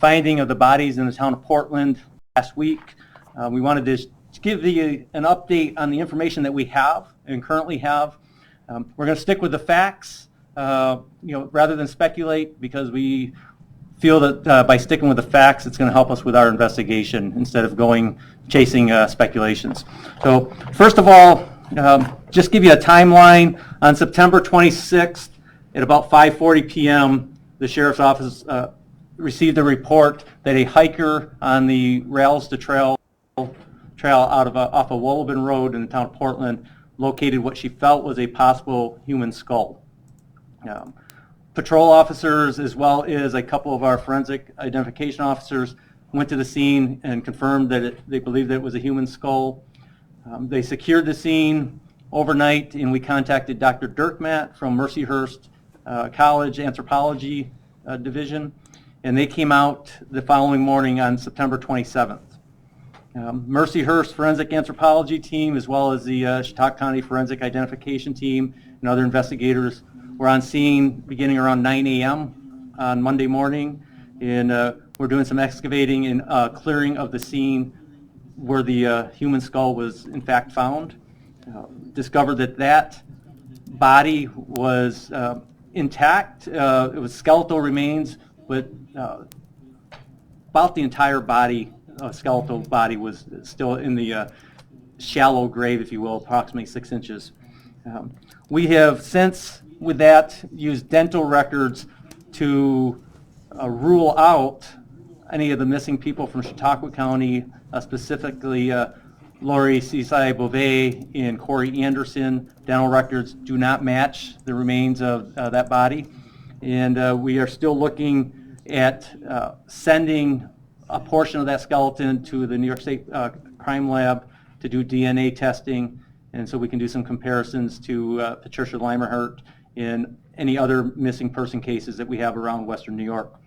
finding of the bodies in the town of Portland last week. We wanted to give you an update on the information that we have and currently have. We're going to stick with the facts, rather than speculate, because we feel that by sticking with the facts, it's going to help us with our investigation instead of chasing speculations. So first of all, just give you a timeline. On September 26th at about 5:40 p.m., the Sheriff's Office received a report that a hiker on the Rails to Trail off of Wollabin Road in the town of Portland located what she felt was a possible human skull. Patrol officers, as well as a couple of our forensic identification officers, went to the scene and confirmed that they believed that it was a human skull. They secured the scene overnight, and we contacted Dr. Dirkmatt from Mercyhurst College Anthropology Division, and they came out the following morning on September 27th. Mercyhurst Forensic Anthropology Team, as well as the Chautauqua County Forensic Identification Team and other investigators, were on scene beginning around 9 a.m. on Monday morning, and we're doing some excavating and clearing of the scene where the human skull was in fact found. Discovered that body was intact. It was skeletal remains, but about the entire body, skeletal body, was still in the shallow grave, if you will, approximately 6 inches. We have since, with that, used dental records to rule out any of the missing people from Chautauqua County, specifically Lori Cesai Beauvais and Corey Anderson. Dental records do not match the remains of that body, and we are still looking at sending a portion of that skeleton to the New York State Crime Lab to do DNA testing, and so we can do some comparisons to Patricia Leimerhart and any other missing person cases that we have around Western New York.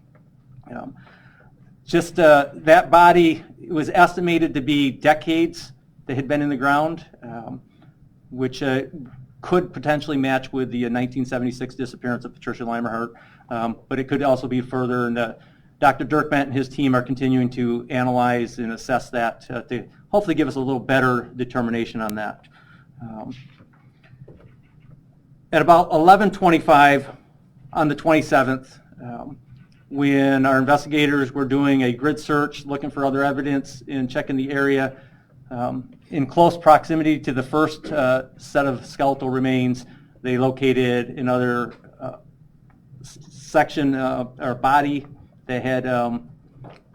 That body was estimated to be decades that had been in the ground, which could potentially match with the 1976 disappearance of Patricia Leimerhart, but it could also be further, and Dr. Dirkmatt and his team are continuing to analyze and assess that to hopefully give us a little better determination on that. At about 11:25 on the 27th, when our investigators were doing a grid search, looking for other evidence and checking the area, in close proximity to the first set of skeletal remains, they located another section or body that had, it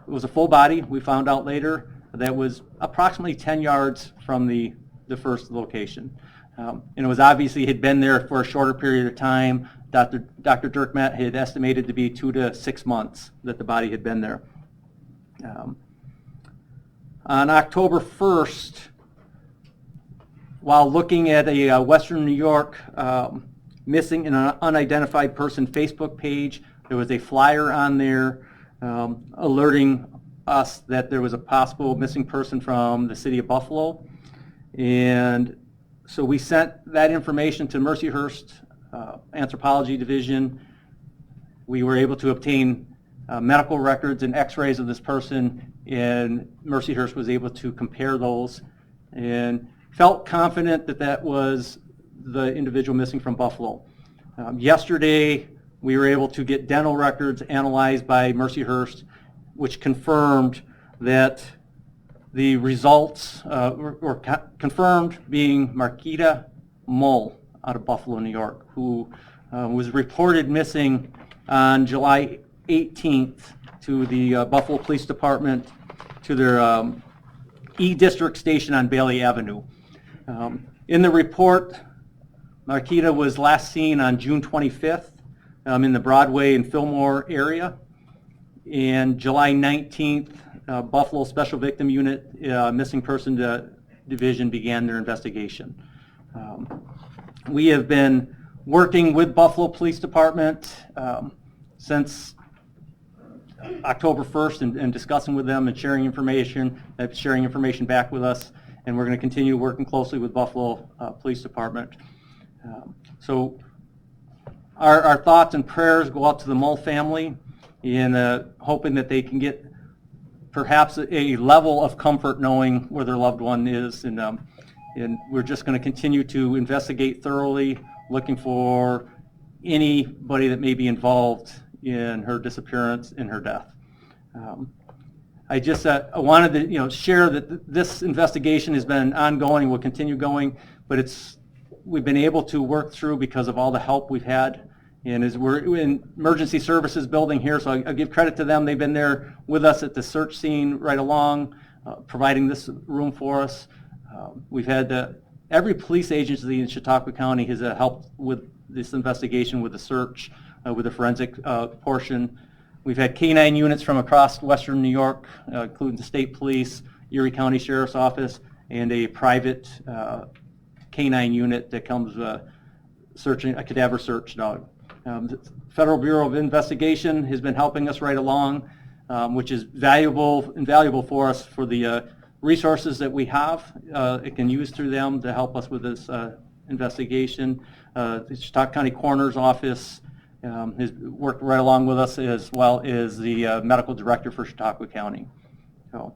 was a full body, we found out later, that was approximately 10 yards from the first location. And it was obviously had been there for a shorter period of time. Dr. Dirkmatt had estimated to be 2 to 6 months that the body had been there. On October 1st, while looking at a Western New York missing and unidentified person Facebook page, there was a flyer on there alerting us that there was a possible missing person from the city of Buffalo. And so we sent that information to Mercyhurst Anthropology Division. We were able to obtain medical records and x-rays of this person, and Mercyhurst was able to compare those and felt confident that that was the individual missing from Buffalo. Yesterday, we were able to get dental records analyzed by Mercyhurst, which confirmed that the results were confirmed being Marquita Mull out of Buffalo, New York, who was reported missing on July 18th to the Buffalo Police Department, to their E-District station on Bailey Avenue. In the report, Marquita was last seen on June 25th in the Broadway and Fillmore area. And July 19th, Buffalo Special Victim Unit Missing Person Division began their investigation. We have been working with Buffalo Police Department since October 1st and discussing with them and sharing information back with us, and we're going to continue working closely with Buffalo Police Department. So our thoughts and prayers go out to the Mull family. in hoping that they can get perhaps a level of comfort knowing where their loved one is. And we're just going to continue to investigate thoroughly, looking for anybody that may be involved in her disappearance and her death. I just wanted to share that this investigation has been ongoing, will continue going, but we've been able to work through because of all the help we've had. And as we're in emergency services building here, so I give credit to them. They've been there with us at the search scene right along, providing this room for us. We've had every police agency in Chautauqua County has helped with this investigation, with the search, with the forensic portion. We've had K-9 units from across Western New York, including the state police, Erie County Sheriff's Office, and a private K-9 unit that comes searching a cadaver search dog. The Federal Bureau of Investigation has been helping us right along, which is invaluable for us for the resources that we have. It can use through them to help us with this investigation. The Chautauqua County Coroner's Office has worked right along with us, as well as the medical director for Chautauqua County. So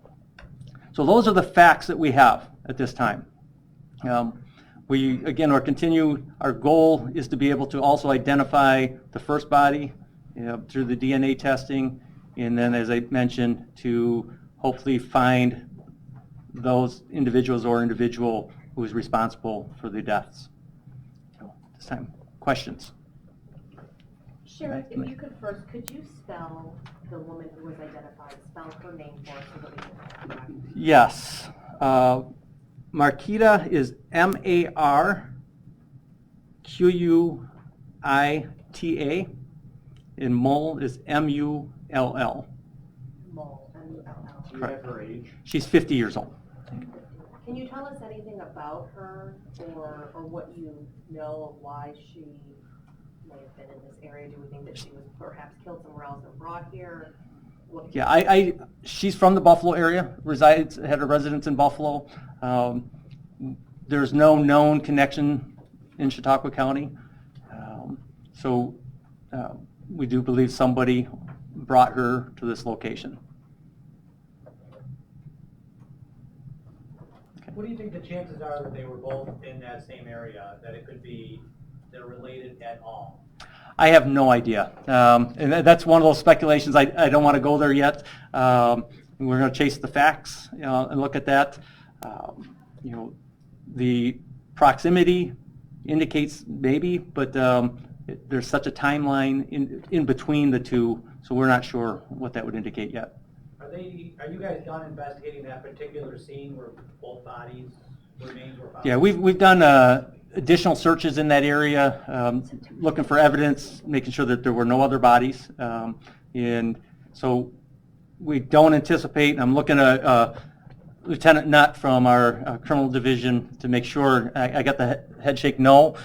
those are the facts that we have at this time. We, again, our goal is to be able to also identify the first body through the DNA testing, and then, as I mentioned, to hopefully find those individuals or individual who is responsible for the deaths. So, this time, questions? Sheriff, if you could you spell the woman who was identified, spell her name for us so that we can... Yes. Marquita is M-A-R-Q-U-I-T-A, and Mull is M-U-L-L. Mull, M-U-L-L. Do you have her age? She's 50 years old. Can you tell us anything about her, or what you know of why she may have been in this area? Do we think that she was perhaps killed somewhere else and brought here? Yeah, she's from the Buffalo area, had a residence in Buffalo. There's no known connection in Chautauqua County. So we do believe somebody brought her to this location. Okay. What do you think the chances are that they were both in that same area, that it could be they're related at all? I have no idea, and that's one of those speculations. I don't want to go there yet. We're going to chase the facts, and look at that. The proximity indicates maybe, but there's such a timeline in between the two, so we're not sure what that would indicate yet. Are you guys done investigating that particular scene where both remains were found? Yeah, we've done additional searches in that area, looking for evidence, making sure that there were no other bodies, and so we don't anticipate. And I'm looking at Lieutenant Nutt from our criminal division to make sure. I got the head shake. No,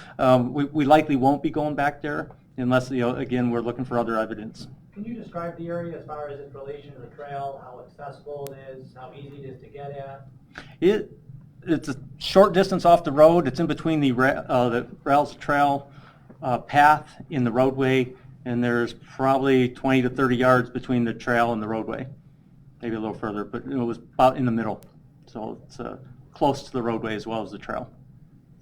we likely won't be going back there unless, again, we're looking for other evidence. Can you describe the area as far as its relation to the trail, how accessible it is, how easy it is to get at? It's a short distance off the road. It's in between the rails trail path in the roadway, and there's probably 20 to 30 yards between the trail and the roadway, maybe a little further, but it was about in the middle. So it's close to the roadway as well as the trail.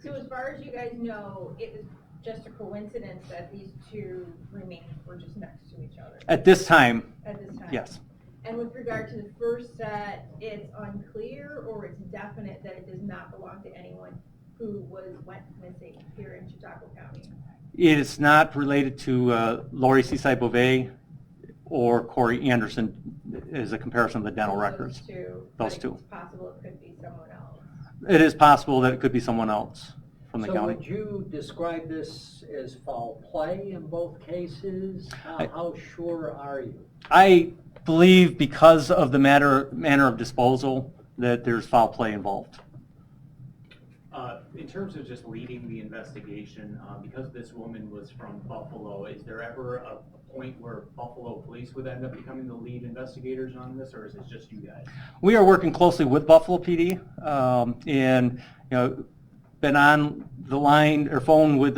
So as far as you guys know, it was just a coincidence that these two remains were just next to each other? At this time, yes. And with regard to the first set, it's unclear, or it's definite that it does not belong to anyone who went missing here in Chautauqua County? It is not related to Lori Seaside Beauvais or Corey Anderson as a comparison of the dental records. Those two. It's possible it could be someone else. It is possible that it could be someone else from the county. So would you describe this as foul play in both cases? How sure are you? I believe because of the manner of disposal that there's foul play involved. In terms of just leading the investigation, because this woman was from Buffalo, is there ever a point where Buffalo police would end up becoming the lead investigators on this, or is it just you guys? We are working closely with Buffalo PD, and been on the line or phone with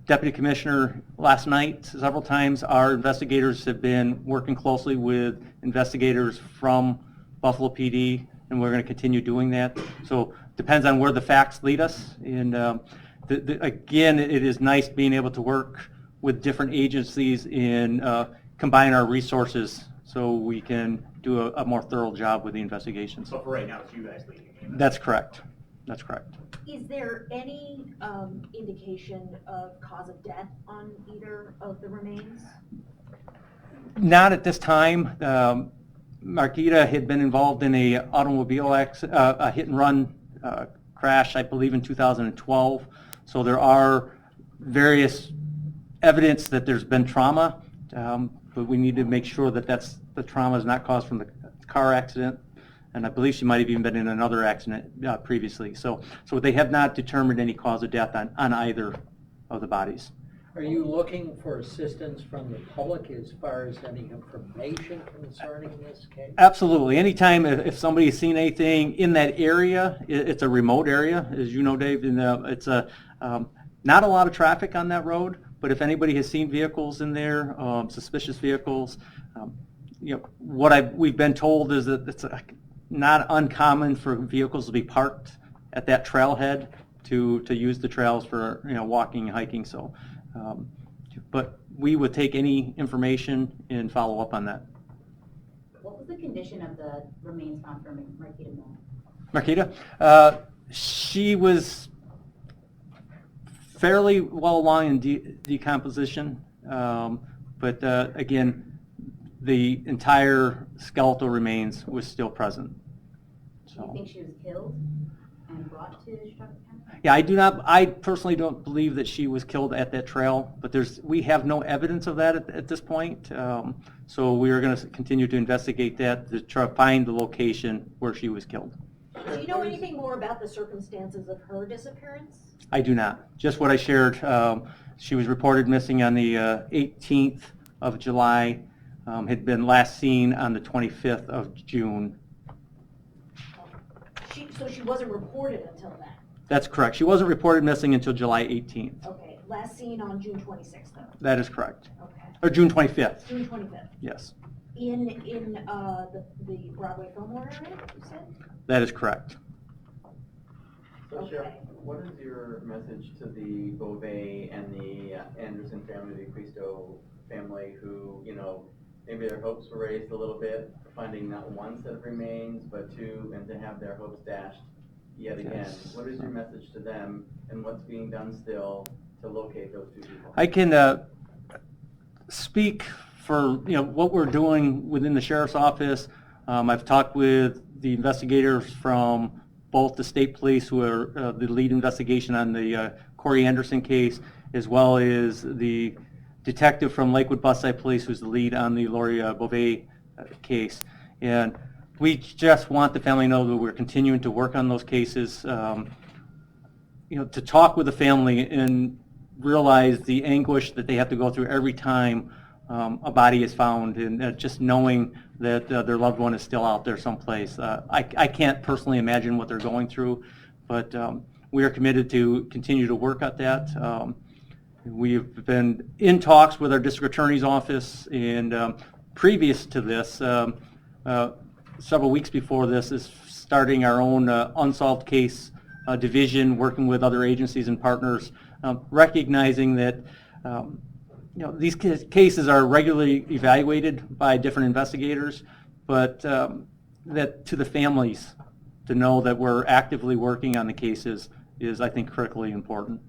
Deputy Commissioner last night several times. Our investigators have been working closely with investigators from Buffalo PD, and we're going to continue doing that. So depends on where the facts lead us. And again, it is nice being able to work with different agencies and combine our resources so we can do a more thorough job with the investigations. So for right now, it's you guys leading it. That's correct. That's correct. Is there any indication of cause of death on either of the remains? Not at this time. Marquita had been involved in a automobile a hit and run crash, I believe, in 2012. So there are various evidence that there's been trauma, but we need to make sure that the trauma is not caused from the car accident. And I believe she might have even been in another accident previously. So they have not determined any cause of death on either of the bodies. Are you looking for assistance from the public as far as any information concerning this case? Absolutely. Anytime if somebody's seen anything in that area, it's a remote area, as you know, Dave, and it's not a lot of traffic on that road, but if anybody has seen vehicles in there, suspicious vehicles, we've been told is that it's not uncommon for vehicles to be parked at that trailhead to use the trails for walking and hiking. So, but we would take any information and follow up on that. What was the condition of the remains found from Marquita Mill? Marquita, she was fairly well along in decomposition, but again, the entire skeletal remains was still present. Do you think she was killed and brought to Chicago County? Yeah, I personally don't believe that she was killed at that trail, but we have no evidence of that at this point. So we are going to continue to investigate that to try to find the location where she was killed. Do you know anything more about the circumstances of her disappearance? I do not. Just what I shared. She was reported missing on the 18th of July, had been last seen on the 25th of June. So she wasn't reported until then? That's correct. She wasn't reported missing until July 18th. Okay, last seen on June 26th though? That is correct. Okay. Or June 25th. June 25th? Yes, In the Broadway Fillmore area, you said? that is correct. So Sheriff, Okay. what is your message to the Beauvais and the Anderson family, the Cristo family, who, maybe their hopes were raised a little bit, finding not one set of remains, but two, and to have their hopes dashed yet again? Yes. What is your message to them, and what's being done still to locate those two people? I can speak for what we're doing within the sheriff's office. I've talked with the investigators from both the state police, who are the lead investigation on the Corey Anderson case, as well as the detective from Lakewood Buckside Police, who's the lead on the Lori Beauvais case. And we just want the family to know that we're continuing to work on those cases. To talk with the family and realize the anguish that they have to go through every time a body is found, and just knowing that their loved one is still out there someplace. I can't personally imagine what they're going through, but we are committed to continue to work at that. We've been in talks with our district attorney's office, and previous to this, several weeks before this, is starting our own unsolved case division, working with other agencies and partners, recognizing that these cases are regularly evaluated by different investigators, but that to the families to know that we're actively working on the cases is, I think, critically important.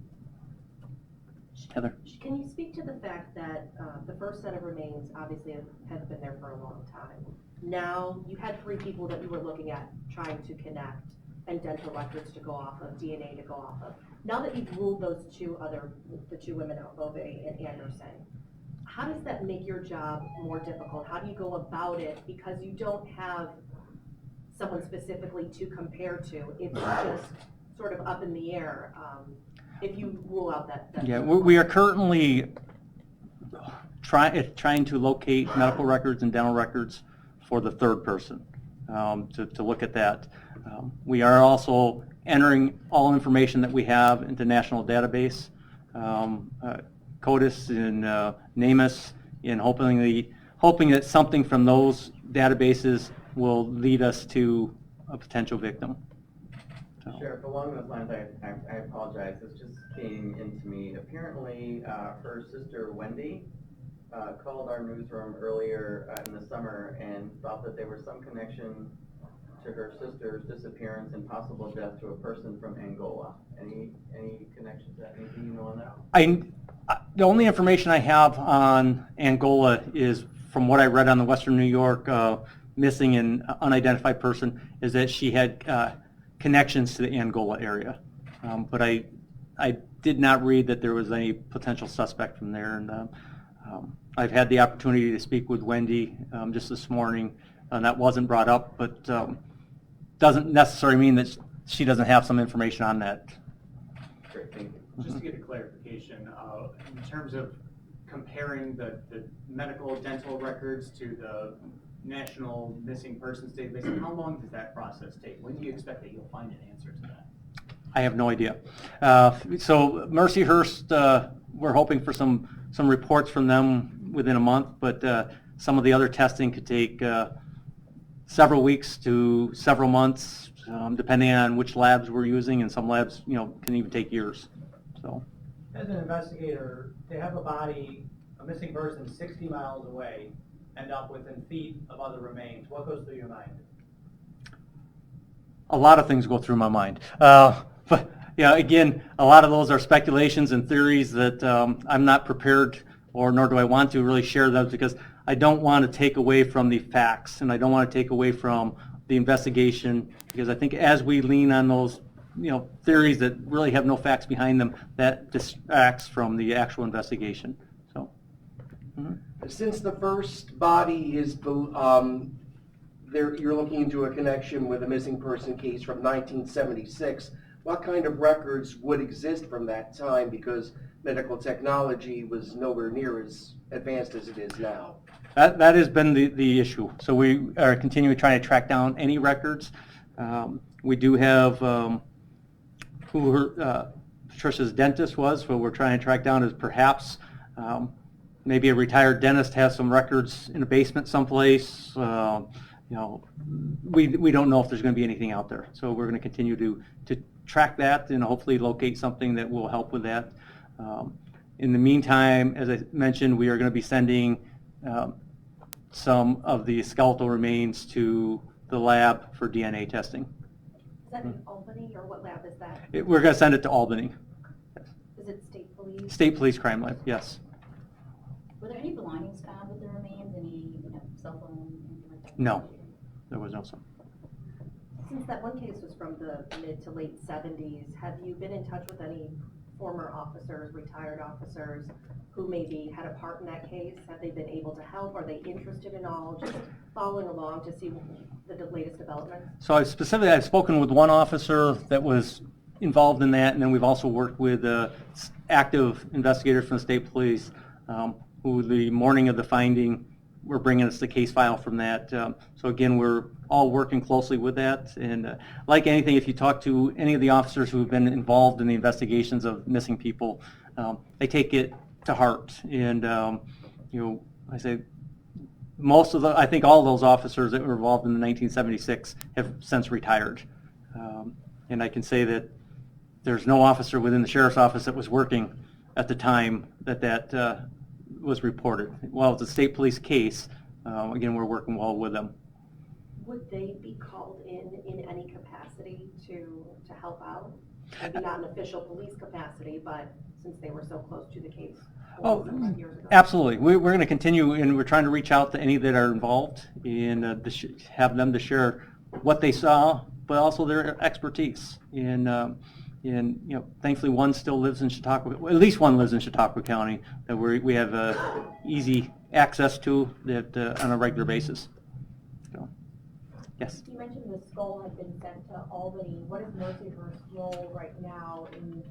Heather? Can you speak to the fact that the first set of remains obviously have been there for a long time? Now, you had 3 people that you were looking at trying to connect, and dental records to go off of, DNA to go off of. Now that you've ruled the 2 women out, Beauvais and Anderson, how does that make your job more difficult? How do you go about it? Because you don't have someone specifically to compare to. It's just sort of up in the air if you rule out that. Yeah, we are currently trying to locate medical records and dental records for the 3rd person to look at that. We are also entering all information that we have into national database CODIS and NamUs, and hoping that something from those databases will lead us to a potential victim. So. Sheriff, along those lines, I apologize, this just came into me. Apparently, her sister Wendy called our newsroom earlier in the summer and thought that there was some connection to her sister's disappearance and possible death to a person from Angola. Any connection to that? Anything you know on that? The only information I have on Angola is from what I read on the Western New York missing and unidentified person, is that she had connections to the Angola area. But I did not read that there was any potential suspect from there. And I've had the opportunity to speak with Wendy just this morning, and that wasn't brought up, but doesn't necessarily mean that she doesn't have some information on that. Great, thank you. Just to get a clarification, in terms of comparing the medical dental records to the National Missing Persons Database, how long does that process take? When do you expect that you'll find an answer to that? I have no idea. So Mercyhurst, we're hoping for some reports from them within a month, but some of the other testing could take several weeks to several months, depending on which labs we're using, and some labs, can even take years. So, As an investigator, to have a missing person 60 miles away, end up within feet of other remains, what goes through your mind? a lot of things go through my mind. But yeah, again, a lot of those are speculations and theories that I'm not prepared, or nor do I want to really share those, because I don't want to take away from the facts, and I don't want to take away from the investigation, because I think as we lean on those theories that really have no facts behind them, that distracts from the actual investigation. So. Mm-hmm. Since the first body is you're looking into a connection with a missing person case from 1976, what kind of records would exist from that time, because medical technology was nowhere near as advanced as it is now? That has been the issue. So we are continuing trying to track down any records. We do have who Patricia's dentist was. What we're trying to track down is perhaps maybe a retired dentist has some records in a basement someplace. We don't know if there's going to be anything out there. So we're going to continue to track that and hopefully locate something that will help with that. In the meantime, as I mentioned, we are going to be sending some of the skeletal remains to the lab for DNA testing. Is that in Albany, or what lab is that? We're going to send it to Albany. Is it state police? State Police Crime Lab, yes. Were there any belongings found with the remains? Any cell phone, anything like that? No, there was no cell. Since that one case was from the mid to late 70s, have you been in touch with any former officers, retired officers, who maybe had a part in that case? Have they been able to help? Are they interested in all? Just following along to see the latest developments? So I've spoken with one officer that was involved in that, and then we've also worked with active investigators from the state police who the morning of the finding were bringing us the case file from that. So again, we're all working closely with that. And like anything, if you talk to any of the officers who have been involved in the investigations of missing people, they take it to heart. And I say I think all of those officers that were involved in the 1976 have since retired. And I can say that there's no officer within the sheriff's office that was working at the time that was reported. Well, it's a state police case. Again, we're working well with them. Would they be called in any capacity to help out? Maybe not an official police capacity, but since they were so close to the case years ago. Absolutely. We're going to continue, and we're trying to reach out to any that are involved and have them to share what they saw, but also their expertise. And thankfully one still lives in Chautauqua, at least one lives in Chautauqua County that we have easy access to that on a regular basis. So, yes? You mentioned the skull had been sent to Albany. What is Mercyhurst's role right now in,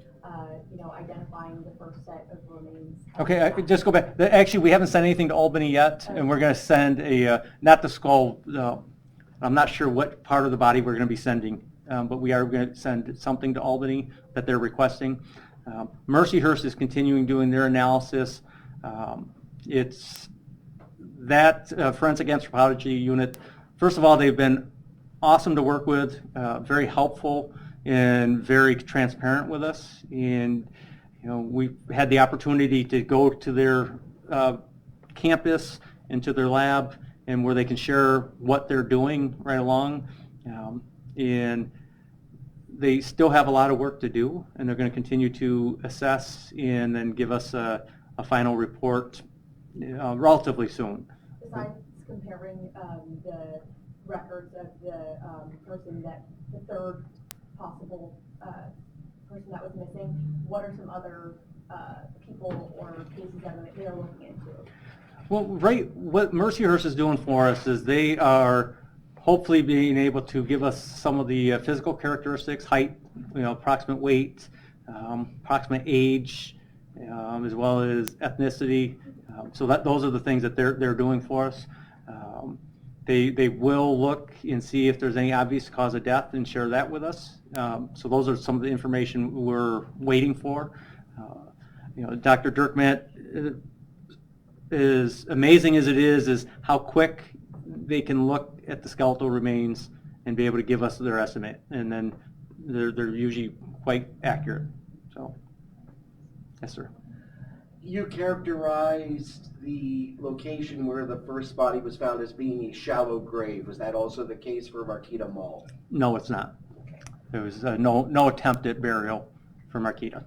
identifying the first set of remains? Okay, just go back. Actually, we haven't sent anything to Albany yet, and we're going to send not the skull, I'm not sure what part of the body we're going to be sending. But we are going to send something to Albany that they're requesting. Mercyhurst is continuing doing their analysis. It's that forensic anthropology unit. First of all, they've been awesome to work with, very helpful and very transparent with us. And we've had the opportunity to go to their campus and to their lab, and where they can share what they're doing right along. And they still have a lot of work to do, and they're going to continue to assess and then give us a final report relatively soon. Besides comparing the records of the person the third possible person that was missing, what are some other people or cases that they're looking into? Well, what Mercyhurst is doing for us is they are hopefully being able to give us some of the physical characteristics, height, approximate weight, approximate age, as well as ethnicity. So those are the things that they're doing for us. They will look and see if there's any obvious cause of death and share that with us. So those are some of the information we're waiting for. Dr. Dirkmatt, as amazing as it is how quick they can look at the skeletal remains and be able to give us their estimate, and then they're usually quite accurate. So, yes, sir. You characterized the location where the first body was found as being a shallow grave. Was that also the case for Marquita Mall? No, it's not. There was no attempt at burial for Marquita.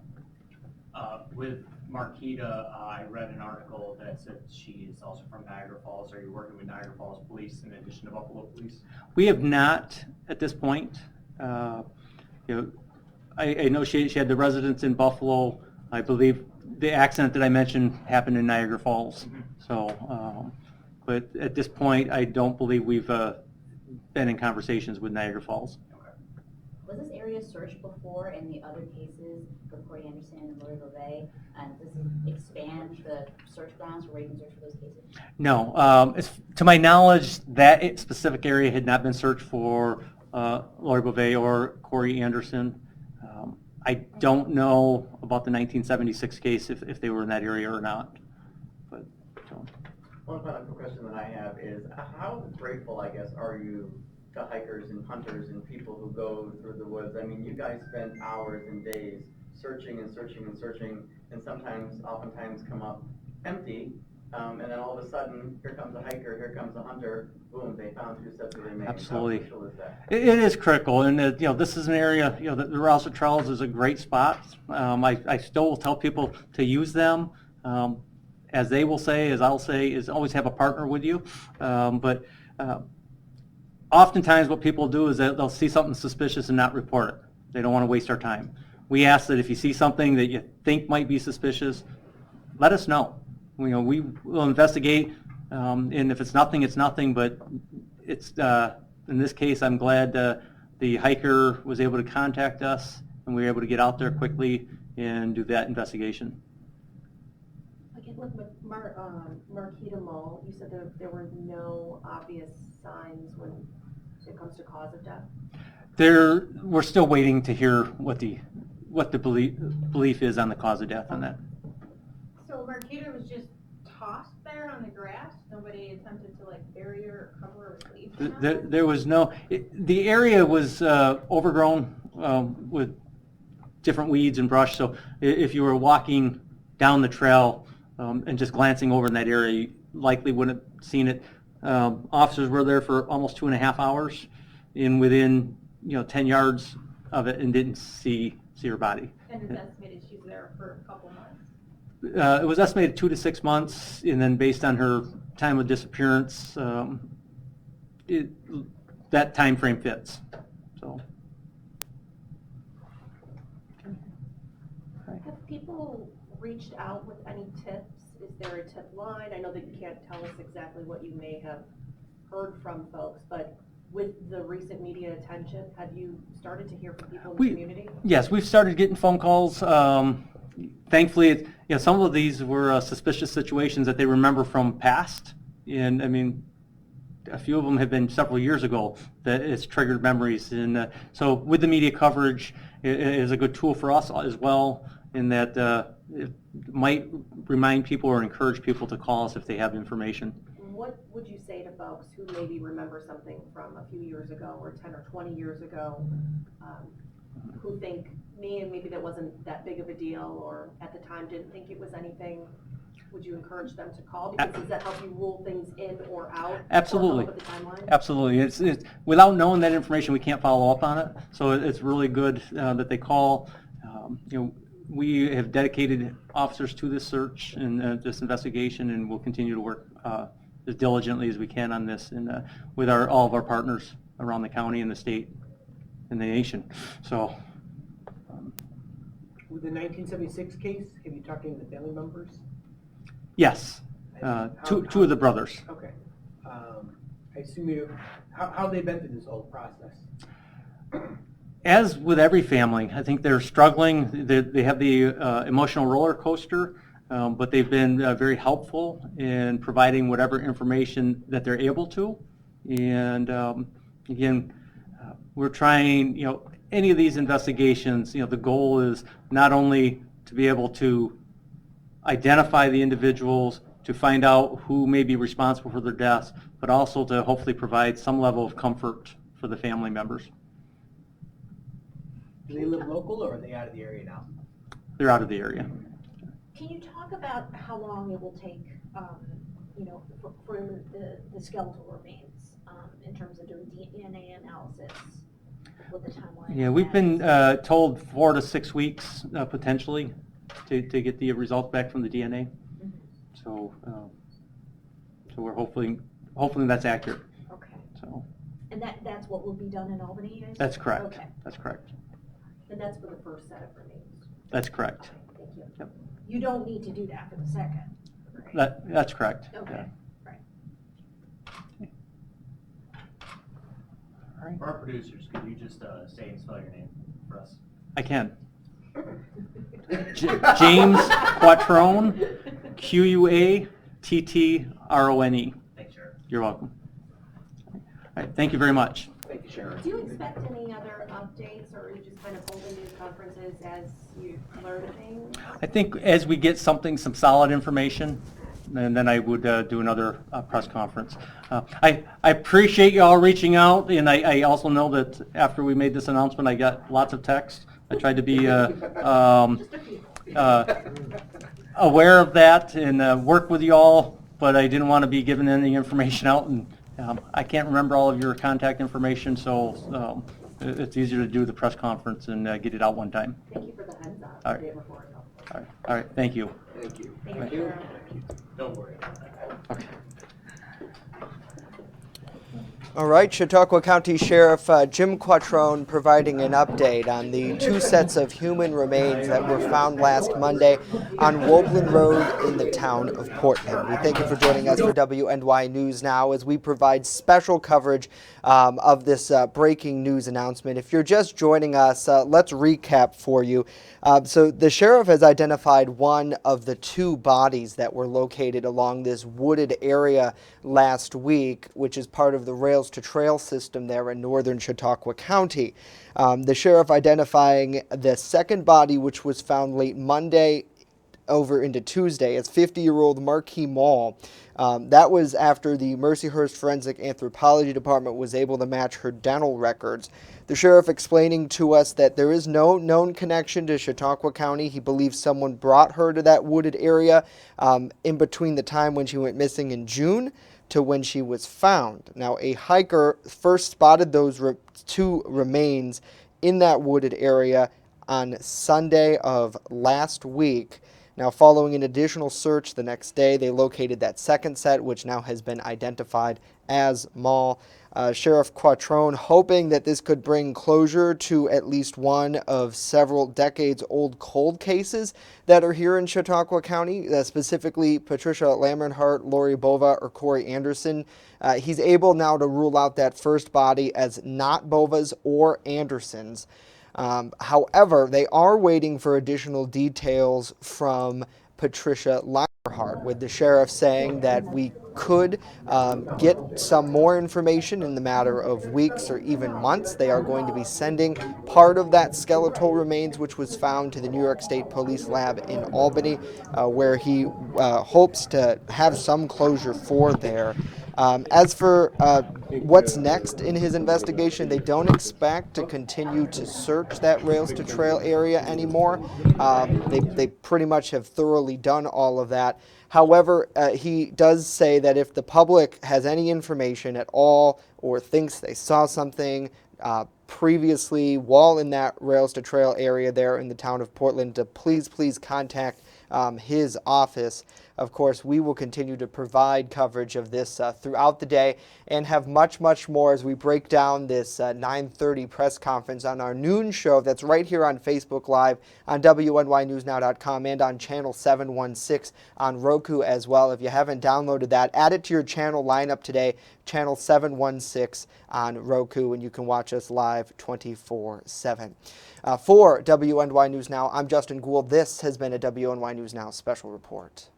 With Marquita, I read an article that said she is also from Niagara Falls. Are you working with Niagara Falls Police in addition to Buffalo Police? We have not at this point. I know she had the residence in Buffalo. I believe the accident that I mentioned happened in Niagara Falls. Mm-hmm. So, but at this point, I don't believe we've been in conversations with Niagara Falls. Was this area searched before in the other cases for Corey Anderson and Lori Beauvais? And does it expand the search grounds for where you can search for those cases? No. To my knowledge, that specific area had not been searched for Lori Beauvais or Corey Anderson. I don't know about the 1976 case if they were in that area or not. But so. One final question that I have is, how grateful, I guess, are you to hikers and hunters and people who go through the woods? I mean, you guys spend hours and days searching and searching and searching, and oftentimes come up empty, and then all of a sudden, here comes a hiker, here comes a hunter, boom, they found 2 sets of remains. Absolutely. How crucial is that? It is critical, and this is an area. The Rouser Trails is a great spot. I still will tell people to use them, as they will say, as I'll say, is always have a partner with you. But oftentimes, what people do is that they'll see something suspicious and not report it. They don't want to waste our time. We ask that if you see something that you think might be suspicious, let us know. We will investigate, and if it's nothing, it's nothing. But it's in this case, I'm glad the hiker was able to contact us, and we were able to get out there quickly and do that investigation. Again, with Marquita Mall, you said there were no obvious signs when it comes to cause of death? We're still waiting to hear what the belief is on the cause of death on that. So Marquita was just tossed there on the grass? Nobody attempted to bury her or cover her with leaves? There was no. The area was overgrown with different weeds and brush. So if you were walking down the trail and just glancing over in that area, you likely wouldn't have seen it. Officers were there for almost 2.5 hours, and within 10 yards of it, and didn't see her body. And it's estimated she's there for a couple months. It was estimated 2 to 6 months, and then based on her time of disappearance, that time frame fits. So. Have people reached out with any tips? Is there a tip line? I know that you can't tell us exactly what you may have heard from folks, but with the recent media attention, have you started to hear from people in the community? Yes, we've started getting phone calls. Thankfully, some of these were suspicious situations that they remember from past, and I mean, a few of them have been several years ago that it's triggered memories. And so with the media coverage, it is a good tool for us as well. and that it might remind people or encourage people to call us if they have information. What would you say to folks who maybe remember something from a few years ago or 10 or 20 years ago, who think maybe that wasn't that big of a deal, or at the time didn't think it was anything? Would you encourage them to call? Because does that help you rule things in or out? Absolutely. Or come up with the timeline? Absolutely. It's without knowing that information, we can't follow up on it. So it's really good that they call. We have dedicated officers to this search and this investigation, and we'll continue to work as diligently as we can on this, and with all of our partners around the county and the state and the nation. So. With the 1976 case, have you talked to any of the family members? Yes, two of the brothers. Okay. I assume how have they been through this whole process? As with every family, I think they're struggling. They have the emotional roller coaster, but they've been very helpful in providing whatever information that they're able to. And again, we're trying, any of these investigations, the goal is not only to be able to identify the individuals, to find out who may be responsible for their deaths, but also to hopefully provide some level of comfort for the family members. Do they live local, or are they out of the area now? They're out of the area. Can you talk about how long it will take, for the skeletal remains in terms of doing DNA analysis? What the timeline? Yeah, we've been told 4 to 6 weeks potentially to get the results back from the DNA. Mm-hmm. So we're hopefully that's accurate. Okay. So. And that's what will be done in Albany? That's correct. Okay. That's correct. And that's for the first set of remains? That's correct. Okay, thank you. Yep. You don't need to do that for the second, right? That's correct. Okay. Yeah. All right. For our producers, could you just say and spell your name for us? I can. James Quattrone, Quattrone. Thanks, Sheriff. You're welcome. All right, thank you very much. Thank you, Sharon. Do you expect any other updates, or are you just kind of holding these conferences as you learn things? I think as we get some solid information, and then I would do another press conference. I appreciate you all reaching out, and I also know that after we made this announcement, I got lots of texts. I tried to be aware of that and work with you all, but I didn't want to be giving any information out, and I can't remember all of your contact information, so it's easier to do the press conference and get it out one time. Thank you for the heads up. All right. The day before is helpful. All right, thank you. Thank you. Thank you. Don't worry about that. Okay. All right, Chautauqua County Sheriff Jim Quattrone providing an update on the 2 sets of human remains that were found last Monday on Woburn Road in the town of Portland. We thank you for joining us for WNY News Now as we provide special coverage of this breaking news announcement. If you're just joining us, let's recap for you. So the sheriff has identified one of the 2 bodies that were located along this wooded area last week, which is part of the Rails to Trail system there in northern Chautauqua County. The sheriff identifying the second body, which was found late Monday over into Tuesday, as 50-year-old Marquis Mall. That was after the Mercyhurst Forensic Anthropology Department was able to match her dental records. The sheriff explaining to us that there is no known connection to Chautauqua County. He believes someone brought her to that wooded area in between the time when she went missing in June to when she was found. Now, a hiker first spotted those 2 remains in that wooded area on Sunday of last week. Now, following an additional search the next day, they located that second set, which now has been identified as Mall. Sheriff Quattrone hoping that this could bring closure to at least one of several decades-old cold cases that are here in Chautauqua County, specifically Patricia Lamernhart, Lori Bova, or Corey Anderson. He's able now to rule out that first body as not Bova's or Anderson's. However, they are waiting for additional details from Patricia Lamernhart. part, with the sheriff saying that we could get some more information in the matter of weeks or even months. They are going to be sending part of that skeletal remains, which was found, to the New York State Police Lab in Albany, where he hopes to have some closure for there. As for what's next in his investigation, they don't expect to continue to search that rails to trail area anymore. They pretty much have thoroughly done all of that. However, he does say that if the public has any information at all or thinks they saw something previously while in that rails to trail area there in the town of Portland, to please contact his office. Of course, we will continue to provide coverage of this throughout the day and have much more as we break down this 9:30 press conference on our noon show that's right here on Facebook Live, on WNYNewsNow.com, and on channel 716 on Roku as well. If you haven't downloaded that, add it to your channel lineup today, channel 716 on Roku, and you can watch us live 24/7. For WNY News Now, I'm Justin Gould. This has been a WNY News Now special report.